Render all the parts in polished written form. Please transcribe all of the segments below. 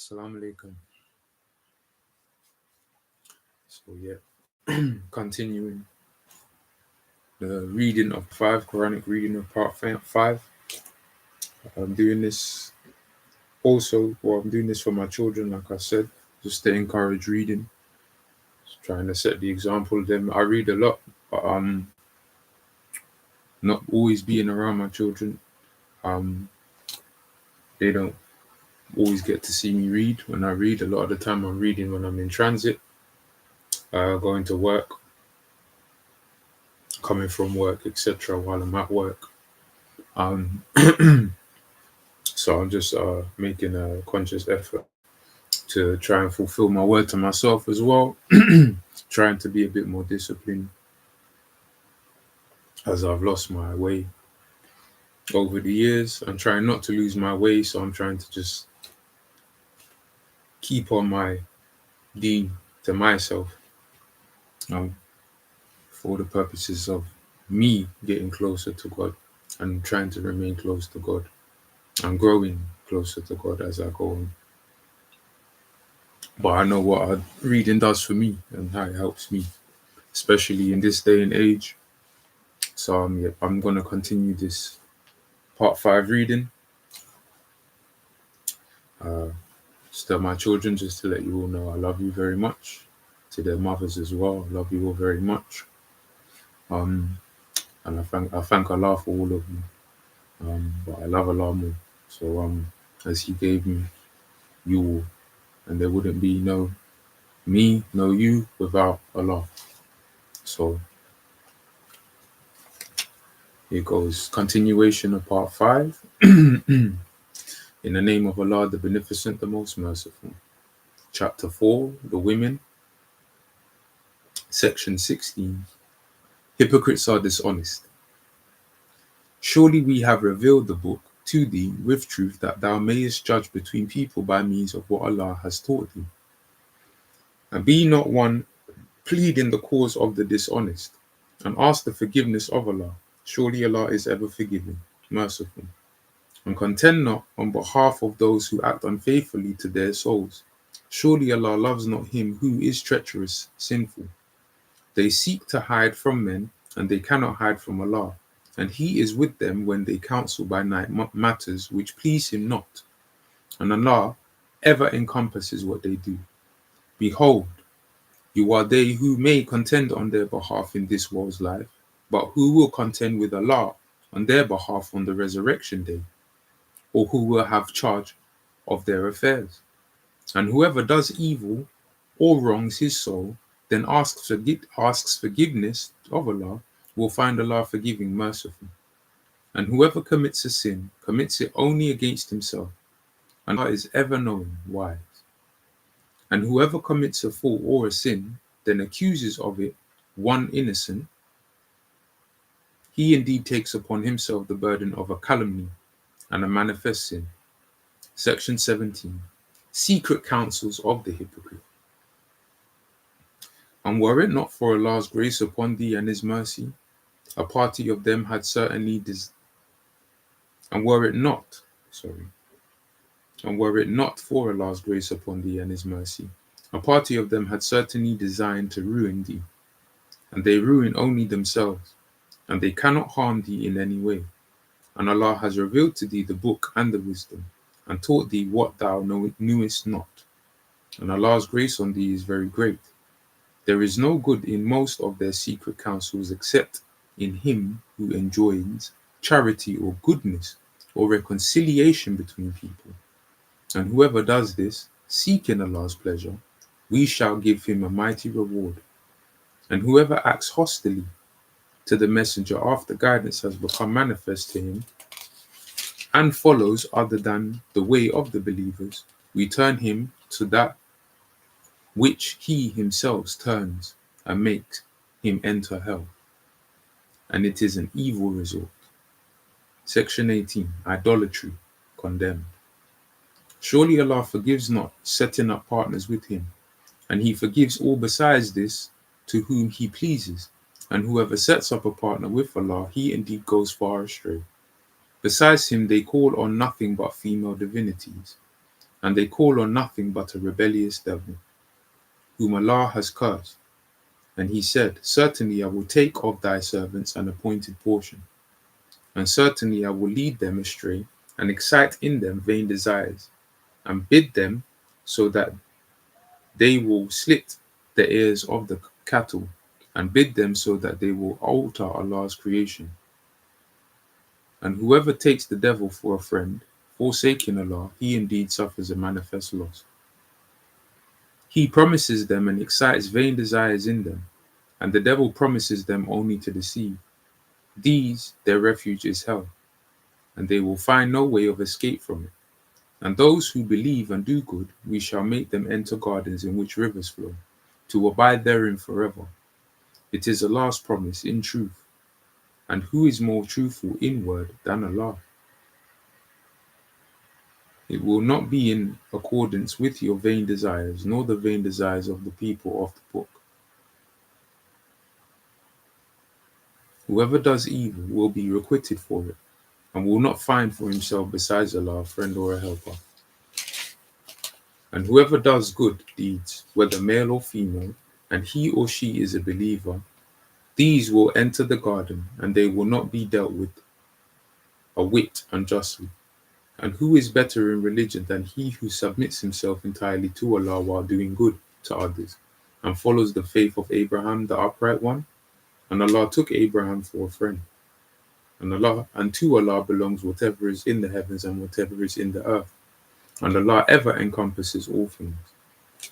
Assalamu alaikum. So continuing the reading of Quranic reading of part 5. I'm doing this I'm doing this for my children, like I said, just to encourage reading, just trying to set the example. Them, I read a lot, but not always being around my children. They don't always get to see me read when I read. A lot of the time, I'm reading when I'm in transit, going to work, coming from work, etc. While I'm at work. Um, so I'm just making a conscious effort to try and fulfill my word to myself as well, trying to be a bit more disciplined as I've lost my way over the years. I'm trying not to lose my way, so I'm trying to just keep on my deen to myself, um, for the purposes of me getting closer to God and trying to remain close to God and growing closer to God as I go on. But I know what reading does for me and how it helps me, especially in this day and age. So I'm going to continue this part 5 reading. Just to my children, just to let you all know I love you very much. To their mothers as well, I love you all very much. And I thank Allah for all of you. But I love Allah more. So as He gave me you all, and there wouldn't be no me, no you without Allah. So here goes. Continuation of part 5. In the name of Allah, the Beneficent, the Most Merciful. Chapter 4, The Women. Section 16. Hypocrites are dishonest. Surely we have revealed the book to thee with truth, that thou mayest judge between people by means of what Allah has taught thee. And be not one pleading the cause of the dishonest, and ask the forgiveness of Allah. Surely Allah is ever forgiving, merciful. And contend not on behalf of those who act unfaithfully to their souls. Surely Allah loves not him who is treacherous, sinful. They seek to hide from men, and they cannot hide from Allah. And He is with them when they counsel by night matters which please Him not. And Allah ever encompasses what they do. Behold, you are they who may contend on their behalf in this world's life, but who will contend with Allah on their behalf on the resurrection day, or who will have charge of their affairs. And whoever does evil or wrongs his soul, then asks forgiveness of Allah, will find Allah forgiving, merciful. And whoever commits a sin, commits it only against himself, and Allah is ever knowing, wise. And whoever commits a fault or a sin, then accuses of it one innocent, he indeed takes upon himself the burden of a calumny and a manifest sin. Section 17. Secret counsels of the hypocrite. And were it not for Allah's grace upon thee and His mercy, a party of them had certainly and were it not for Allah's grace upon thee and His mercy, a party of them had certainly designed to ruin thee, and they ruin only themselves, and they cannot harm thee in any way. And Allah has revealed to thee the book and the wisdom, and taught thee what thou knewest not. And Allah's grace on thee is very great. There is no good in most of their secret counsels except in him who enjoins charity or goodness or reconciliation between people. And whoever does this, seeking Allah's pleasure, we shall give him a mighty reward. And whoever acts hostilely to the messenger after guidance has become manifest to him, and follows other than the way of the believers, we turn him to that which he himself turns, and makes him enter hell. And it is an evil resort. Section 18. Idolatry condemned. Surely Allah forgives not setting up partners with Him, and He forgives all besides this to whom He pleases. And whoever sets up a partner with Allah, he indeed goes far astray. Besides Him they call on nothing but female divinities, and they call on nothing but a rebellious devil, whom Allah has cursed. And he said, certainly I will take of thy servants an appointed portion, and certainly I will lead them astray, and excite in them vain desires, and bid them so that they will slit the ears of the cattle, and bid them so that they will alter Allah's creation. And whoever takes the devil for a friend, forsaking Allah, he indeed suffers a manifest loss. He promises them and excites vain desires in them, and the devil promises them only to deceive. These, their refuge is hell, and they will find no way of escape from it. And those who believe and do good, we shall make them enter gardens in which rivers flow, to abide therein forever. It is Allah's promise in truth, and who is more truthful in word than Allah? It will not be in accordance with your vain desires, nor the vain desires of the people of the book. Whoever does evil will be requited for it, and will not find for himself besides Allah a friend or a helper. And whoever does good deeds, whether male or female, and he or she is a believer, these will enter the garden, and they will not be dealt with a whit unjustly. And who is better in religion than he who submits himself entirely to Allah while doing good to others, and follows the faith of Abraham, the upright one? And Allah took Abraham for a friend. And to Allah belongs whatever is in the heavens and whatever is in the earth. And Allah ever encompasses all things.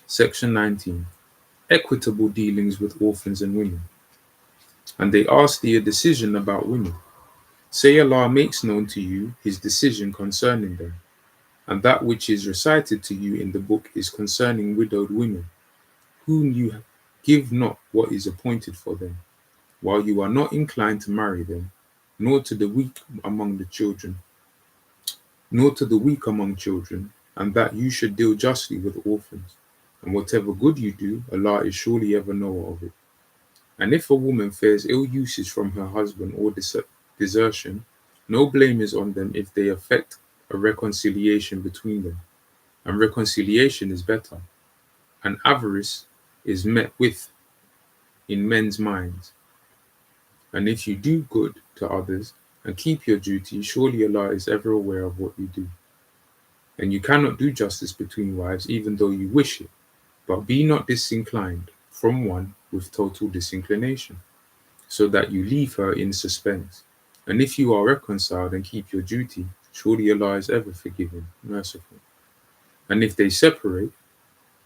Section 19. Equitable dealings with orphans and women. And they ask thee a decision about women. Say Allah makes known to you his decision concerning them, and that which is recited to you in the book is concerning widowed women, whom you give not what is appointed for them, while you are not inclined to marry them, nor to the weak among children, and that you should deal justly with orphans. And whatever good you do, Allah is surely ever knower of it. And if a woman fares ill usage from her husband or desertion, no blame is on them if they effect a reconciliation between them. And reconciliation is better. And avarice is met with in men's minds. And if you do good to others and keep your duty, surely Allah is ever aware of what you do. And you cannot do justice between wives, even though you wish it. But be not disinclined from one with total disinclination, so that you leave her in suspense. And if you are reconciled and keep your duty, surely Allah is ever forgiving, merciful. And if they separate,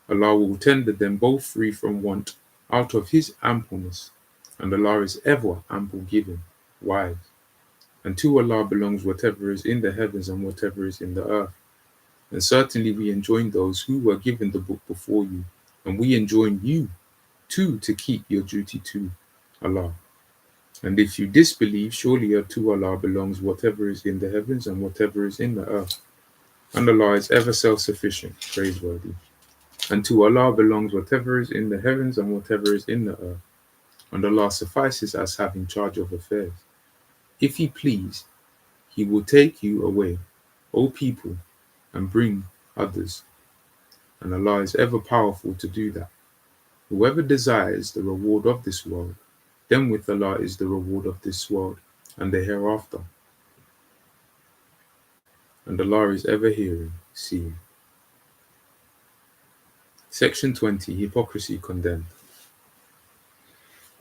Allah will tender them both free from want, out of His ampleness. And Allah is ever ample giving, wise. And to Allah belongs whatever is in the heavens and whatever is in the earth. And certainly we enjoin those who were given the book before you, and we enjoin you too to keep your duty to Allah. And if you disbelieve, surely to Allah belongs whatever is in the heavens and whatever is in the earth. And Allah is ever self-sufficient, praiseworthy. And to Allah belongs whatever is in the heavens and whatever is in the earth. And Allah suffices as having charge of affairs. If He please, He will take you away, O people, and bring others. And Allah is ever powerful to do that. Whoever desires the reward of this world, then with Allah is the reward of this world and the hereafter. And Allah is ever hearing, seeing. Section 20. Hypocrisy condemned.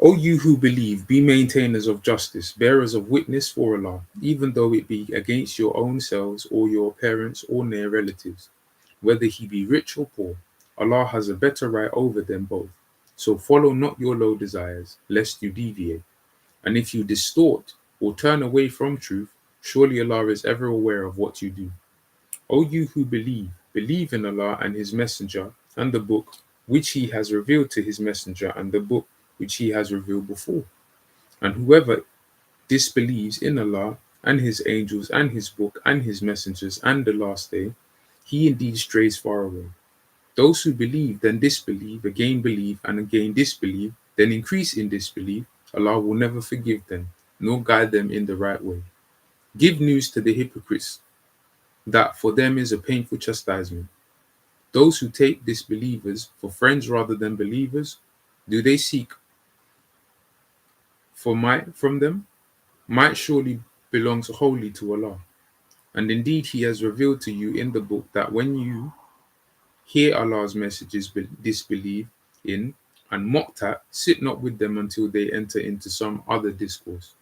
O you who believe, be maintainers of justice, bearers of witness for Allah, even though it be against your own selves or your parents or near relatives, whether he be rich or poor. Allah has a better right over them both. So follow not your low desires, lest you deviate. And if you distort or turn away from truth, surely Allah is ever aware of what you do. O you who believe, believe in Allah and His Messenger and the book which He has revealed to His Messenger and the book which He has revealed before. And whoever disbelieves in Allah and His angels and His book and His messengers and the last day, he indeed strays far away. Those who believe, then disbelieve, again believe, and again disbelieve, then increase in disbelief, Allah will never forgive them, nor guide them in the right way. Give news to the hypocrites that for them is a painful chastisement, Those who take disbelievers for friends rather than believers, do they seek for might from them? Might surely belongs wholly to Allah. And indeed, He has revealed to you in the book that when you hear Allah's messages disbelieve in and mocked at, sit not with them until they enter into some other discourse.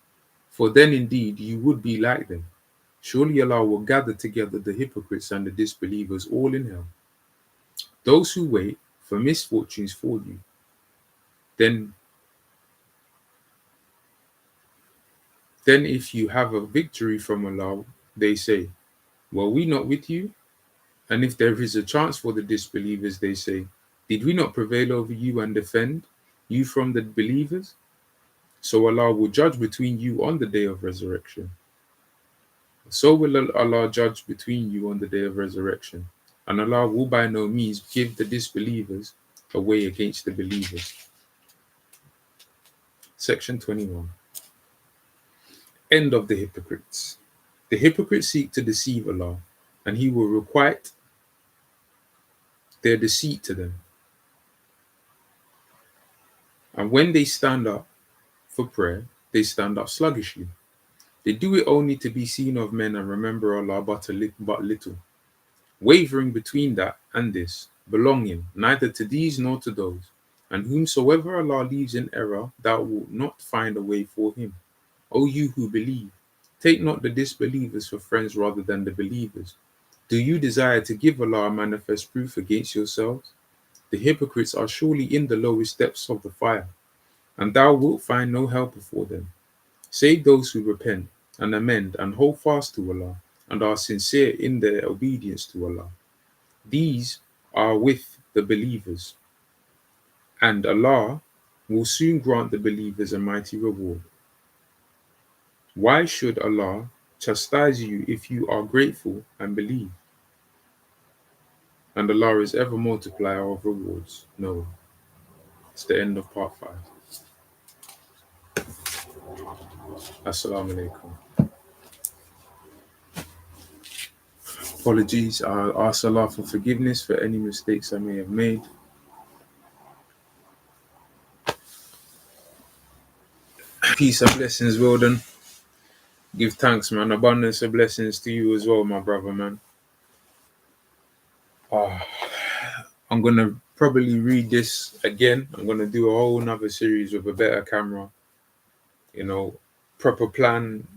For then indeed you would be like them. Surely Allah will gather together the hypocrites and the disbelievers all in hell. Those who wait for misfortunes for you, then if you have a victory from Allah, they say, were we not with you? And if there is a chance for the disbelievers, they say, did we not prevail over you and defend you from the believers? So Allah will judge between you on the day of resurrection. So will Allah judge between you on the day of resurrection. And Allah will by no means give the disbelievers away against the believers. Section 21. End of the hypocrites. The hypocrites seek to deceive Allah, and He will requite their deceit to them. And when they stand up for prayer, they stand up sluggishly. They do it only to be seen of men and remember Allah but little, wavering between that and this, belonging neither to these nor to those. And whomsoever Allah leaves in error, thou wilt not find a way for him. O you who believe, take not the disbelievers for friends rather than the believers. Do you desire to give Allah a manifest proof against yourselves? The hypocrites are surely in the lowest depths of the fire, and thou wilt find no helper for them, save those who repent and amend and hold fast to Allah and are sincere in their obedience to Allah. These are with the believers, and Allah will soon grant the believers a mighty reward. Why should Allah chastise you if you are grateful and believe? And Allah is ever multiplier of rewards. No. It's the end of part 5. Assalamu alaikum. Apologies. I ask Allah for forgiveness for any mistakes I may have made. Peace and blessings, Wilden. Give thanks, man. Abundance of blessings to you as well, my brother, man. I'm going to probably read this again. I'm going to do a whole nother series with a better camera, proper plan,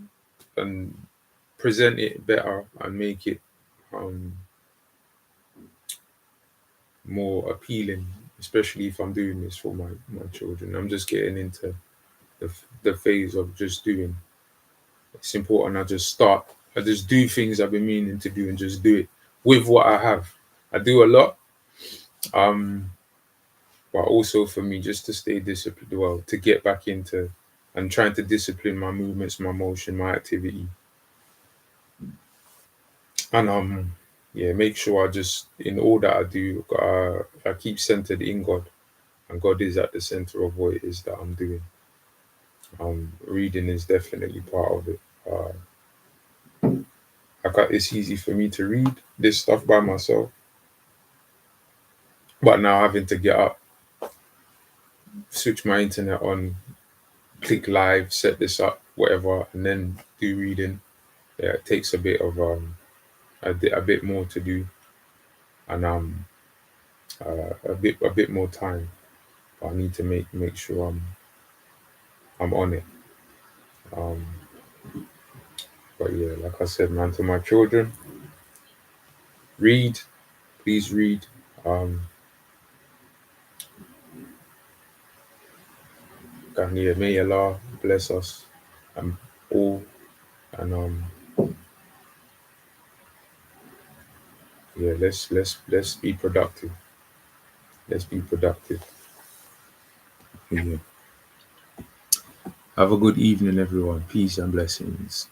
and present it better and make it more appealing, especially if I'm doing this for my children. I'm just getting into the phase of just doing. It's important I just do things I've been meaning to do and just do it with what I have. I do a lot, but also for me just to stay disciplined, to get back into and trying to discipline my movements, my motion, my activity. And make sure I just, in all that I do, I keep centered in God, and God is at the center of what it is that I'm doing. Reading is definitely part of it. It's easy for me to read this stuff by myself, but now having to get up, switch my internet on, click live, set this up, whatever, and then do reading. Yeah, it takes a bit of a bit more to do, and a bit more time. But I need to make sure I'm on it. But yeah, like I said, man, to my children, read, please read. And yeah, may Allah bless us all, and yeah, let's be productive. Let's be productive. Yeah. Have a good evening, everyone. Peace and blessings.